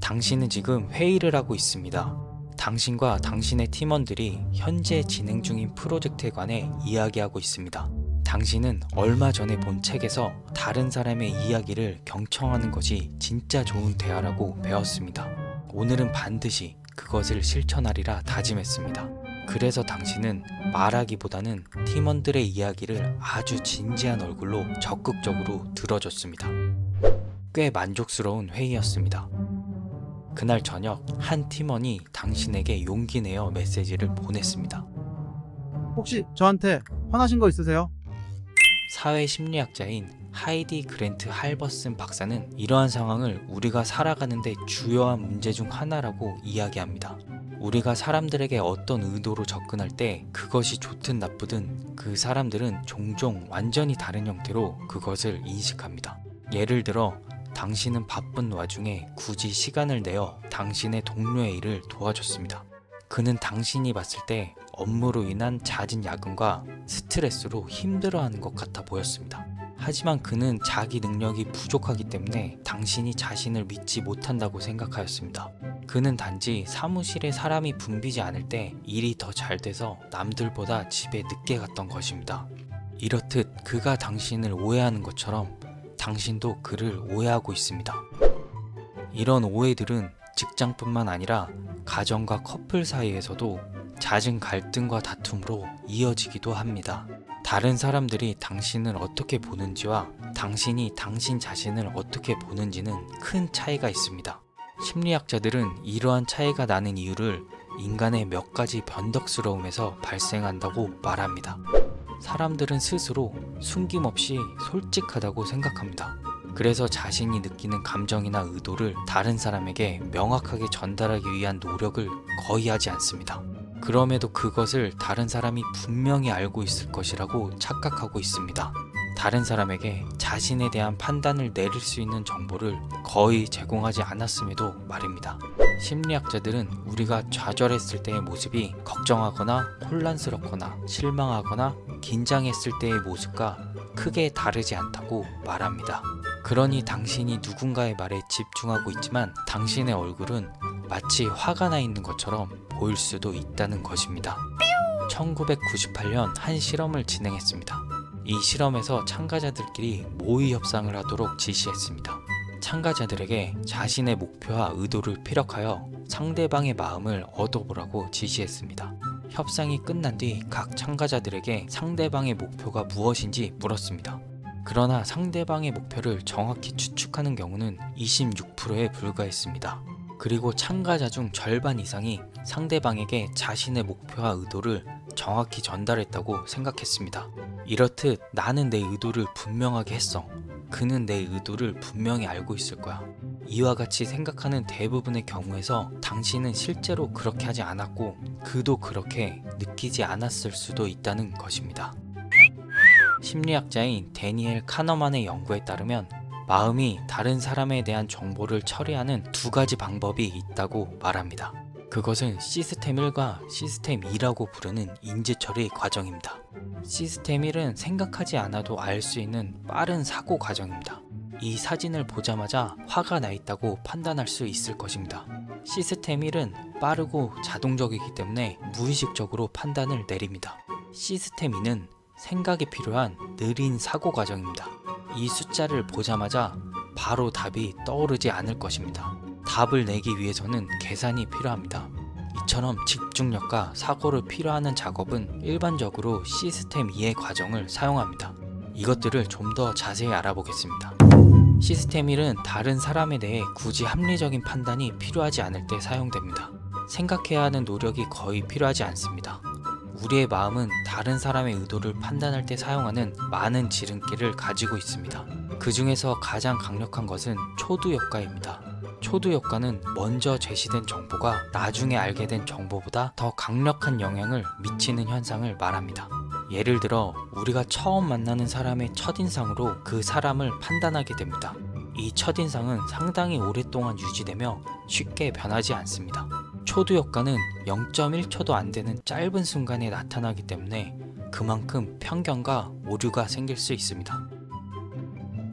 당신은 지금 회의를 하고 있습니다. 당신과 당신의 팀원들이 현재 진행 중인 프로젝트에 관해 이야기하고 있습니다. 당신은 얼마 전에 본 책에서 다른 사람의 이야기를 경청하는 것이 진짜 좋은 대화라고 배웠습니다. 오늘은 반드시 그것을 실천하리라 다짐했습니다. 그래서 당신은 말하기보다는 팀원들의 이야기를 아주 진지한 얼굴로 적극적으로 들어줬습니다. 꽤 만족스러운 회의였습니다. 그날 저녁 한 팀원이 당신에게 용기 내어 메시지를 보냈습니다. 혹시 저한테 화나신 거 있으세요? 사회심리학자인 하이디 그랜트 할버슨 박사는 이러한 상황을 우리가 살아가는데 주요한 문제 중 하나라고 이야기합니다. 우리가 사람들에게 어떤 의도로 접근할 때 그것이 좋든 나쁘든 그 사람들은 종종 완전히 다른 형태로 그것을 인식합니다. 예를 들어 당신은 바쁜 와중에 굳이 시간을 내어 당신의 동료의 일을 도와줬습니다. 그는 당신이 봤을 때 업무로 인한 잦은 야근과 스트레스로 힘들어하는 것 같아 보였습니다. 하지만 그는 자기 능력이 부족하기 때문에 당신이 자신을 믿지 못한다고 생각하였습니다. 그는 단지 사무실에 사람이 붐비지 않을 때 일이 더 잘 돼서 남들보다 집에 늦게 갔던 것입니다. 이렇듯 그가 당신을 오해하는 것처럼 당신도 그를 오해하고 있습니다. 이런 오해들은 직장뿐만 아니라 가정과 커플 사이에서도 잦은 갈등과 다툼으로 이어지기도 합니다. 다른 사람들이 당신을 어떻게 보는지와 당신이 당신 자신을 어떻게 보는지는 큰 차이가 있습니다. 심리학자들은 이러한 차이가 나는 이유를 인간의 몇 가지 변덕스러움에서 발생한다고 말합니다. 사람들은 스스로 숨김없이 솔직하다고 생각합니다. 그래서 자신이 느끼는 감정이나 의도를 다른 사람에게 명확하게 전달하기 위한 노력을 거의 하지 않습니다. 그럼에도 그것을 다른 사람이 분명히 알고 있을 것이라고 착각하고 있습니다. 다른 사람에게 자신에 대한 판단을 내릴 수 있는 정보를 거의 제공하지 않았음에도 말입니다. 심리학자들은 우리가 좌절했을 때의 모습이 걱정하거나 혼란스럽거나 실망하거나 긴장했을 때의 모습과 크게 다르지 않다고 말합니다. 그러니 당신이 누군가의 말에 집중하고 있지만 당신의 얼굴은 마치 화가 나 있는 것처럼 보일 수도 있다는 것입니다. 1998년 한 실험을 진행했습니다. 이 실험에서 참가자들끼리 모의 협상을 하도록 지시했습니다. 참가자들에게 자신의 목표와 의도를 피력하여 상대방의 마음을 얻어보라고 지시했습니다. 협상이 끝난 뒤 각 참가자들에게 상대방의 목표가 무엇인지 물었습니다. 그러나 상대방의 목표를 정확히 추측하는 경우는 26%에 불과했습니다. 그리고 참가자 중 절반 이상이 상대방에게 자신의 목표와 의도를 정확히 전달했다고 생각했습니다. 이렇듯 나는 내 의도를 분명하게 했어. 그는 내 의도를 분명히 알고 있을 거야. 이와 같이 생각하는 대부분의 경우에서 당신은 실제로 그렇게 하지 않았고 그도 그렇게 느끼지 않았을 수도 있다는 것입니다. 심리학자인 데니엘 카너만의 연구에 따르면 마음이 다른 사람에 대한 정보를 처리하는 두 가지 방법이 있다고 말합니다. 그것은 시스템 1과 시스템 2라고 부르는 인지처리 과정입니다. 시스템 1은 생각하지 않아도 알 수 있는 빠른 사고 과정입니다. 이 사진을 보자마자 화가 나 있다고 판단할 수 있을 것입니다. 시스템 1은 빠르고 자동적이기 때문에 무의식적으로 판단을 내립니다. 시스템 2는 생각이 필요한 느린 사고 과정입니다. 이 숫자를 보자마자 바로 답이 떠오르지 않을 것입니다. 답을 내기 위해서는 계산이 필요합니다. 이처럼 집중력과 사고를 필요하는 작업은 일반적으로 시스템 2의 과정을 사용합니다. 이것들을 좀 더 자세히 알아보겠습니다. 시스템 1은 다른 사람에 대해 굳이 합리적인 판단이 필요하지 않을 때 사용됩니다. 생각해야 하는 노력이 거의 필요하지 않습니다. 우리의 마음은 다른 사람의 의도를 판단할 때 사용하는 많은 지름길을 가지고 있습니다. 그 중에서 가장 강력한 것은 초두 효과입니다. 초두 효과는 먼저 제시된 정보가 나중에 알게 된 정보보다 더 강력한 영향을 미치는 현상을 말합니다. 예를 들어 우리가 처음 만나는 사람의 첫인상으로 그 사람을 판단하게 됩니다. 이 첫인상은 상당히 오랫동안 유지되며 쉽게 변하지 않습니다. 초두 효과는 0.1초도 안 되는 짧은 순간에 나타나기 때문에 그만큼 편견과 오류가 생길 수 있습니다.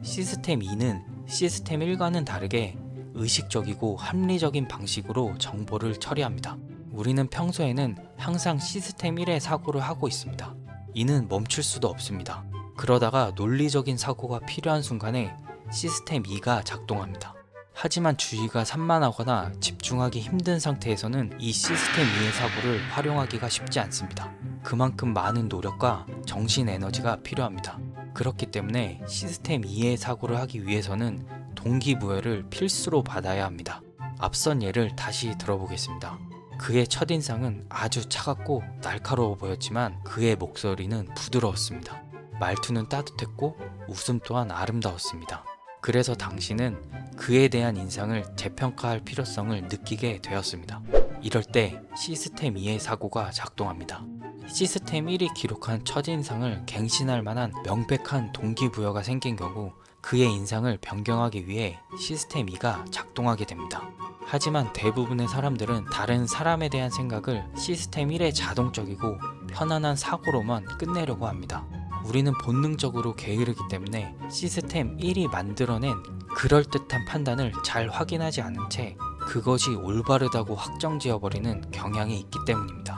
시스템 2는 시스템 1과는 다르게 의식적이고 합리적인 방식으로 정보를 처리합니다. 우리는 평소에는 항상 시스템 1의 사고를 하고 있습니다. 이는 멈출 수도 없습니다. 그러다가 논리적인 사고가 필요한 순간에 시스템 2가 작동합니다. 하지만 주의가 산만하거나 집중하기 힘든 상태에서는 이 시스템 2의 사고를 활용하기가 쉽지 않습니다. 그만큼 많은 노력과 정신 에너지가 필요합니다. 그렇기 때문에 시스템 2의 사고를 하기 위해서는 동기부여를 필수로 받아야 합니다. 앞선 예를 다시 들어보겠습니다. 그의 첫인상은 아주 차갑고 날카로워 보였지만 그의 목소리는 부드러웠습니다. 말투는 따뜻했고 웃음 또한 아름다웠습니다. 그래서 당신은 그에 대한 인상을 재평가할 필요성을 느끼게 되었습니다. 이럴 때 시스템 2의 사고가 작동합니다. 시스템 1이 기록한 첫인상을 갱신할 만한 명백한 동기부여가 생긴 경우 그의 인상을 변경하기 위해 시스템 2가 작동하게 됩니다. 하지만 대부분의 사람들은 다른 사람에 대한 생각을 시스템 1의 자동적이고 편안한 사고로만 끝내려고 합니다. 우리는 본능적으로 게으르기 때문에 시스템 1이 만들어낸 그럴듯한 판단을 잘 확인하지 않은 채 그것이 올바르다고 확정지어버리는 경향이 있기 때문입니다.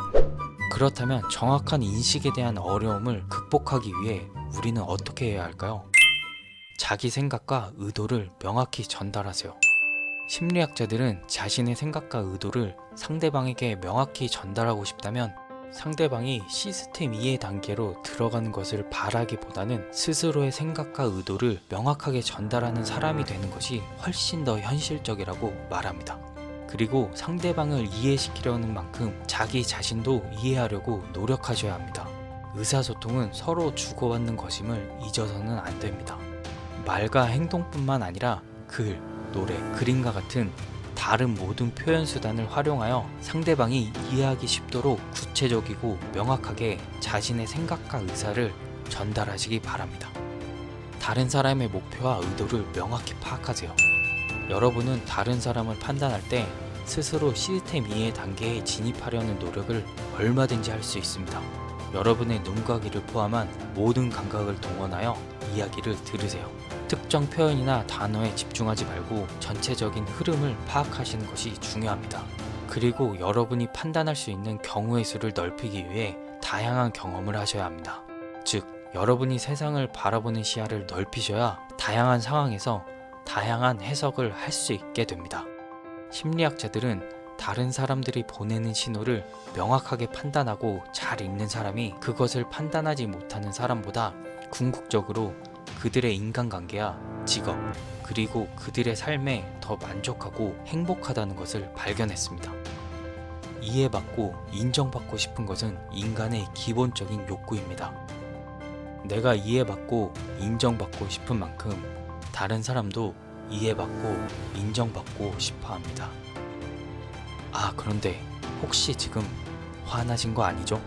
그렇다면 정확한 인식에 대한 어려움을 극복하기 위해 우리는 어떻게 해야 할까요? 자기 생각과 의도를 명확히 전달하세요. 심리학자들은 자신의 생각과 의도를 상대방에게 명확히 전달하고 싶다면 상대방이 시스템 2의 단계로 들어가는 것을 바라기보다는 스스로의 생각과 의도를 명확하게 전달하는 사람이 되는 것이 훨씬 더 현실적이라고 말합니다. 그리고 상대방을 이해시키려는 만큼 자기 자신도 이해하려고 노력하셔야 합니다. 의사소통은 서로 주고받는 것임을 잊어서는 안 됩니다. 말과 행동뿐만 아니라 글, 노래, 그림과 같은 다른 모든 표현 수단을 활용하여 상대방이 이해하기 쉽도록 구체적이고 명확하게 자신의 생각과 의사를 전달하시기 바랍니다. 다른 사람의 목표와 의도를 명확히 파악하세요. 여러분은 다른 사람을 판단할 때 스스로 시스템 2의 단계에 진입하려는 노력을 얼마든지 할 수 있습니다. 여러분의 눈과 귀를 포함한 모든 감각을 동원하여 이야기를 들으세요. 특정 표현이나 단어에 집중하지 말고 전체적인 흐름을 파악하시는 것이 중요합니다. 그리고 여러분이 판단할 수 있는 경우의 수를 넓히기 위해 다양한 경험을 하셔야 합니다. 즉, 여러분이 세상을 바라보는 시야를 넓히셔야 다양한 상황에서 다양한 해석을 할 수 있게 됩니다. 심리학자들은 다른 사람들이 보내는 신호를 명확하게 판단하고 잘 읽는 사람이 그것을 판단하지 못하는 사람보다 궁극적으로 그들의 인간관계와 직업, 그리고 그들의 삶에 더 만족하고 행복하다는 것을 발견했습니다. 이해받고 인정받고 싶은 것은 인간의 기본적인 욕구입니다. 내가 이해받고 인정받고 싶은 만큼 다른 사람도 이해받고 인정받고 싶어 합니다. 아, 그런데 혹시 지금 화나신 거 아니죠?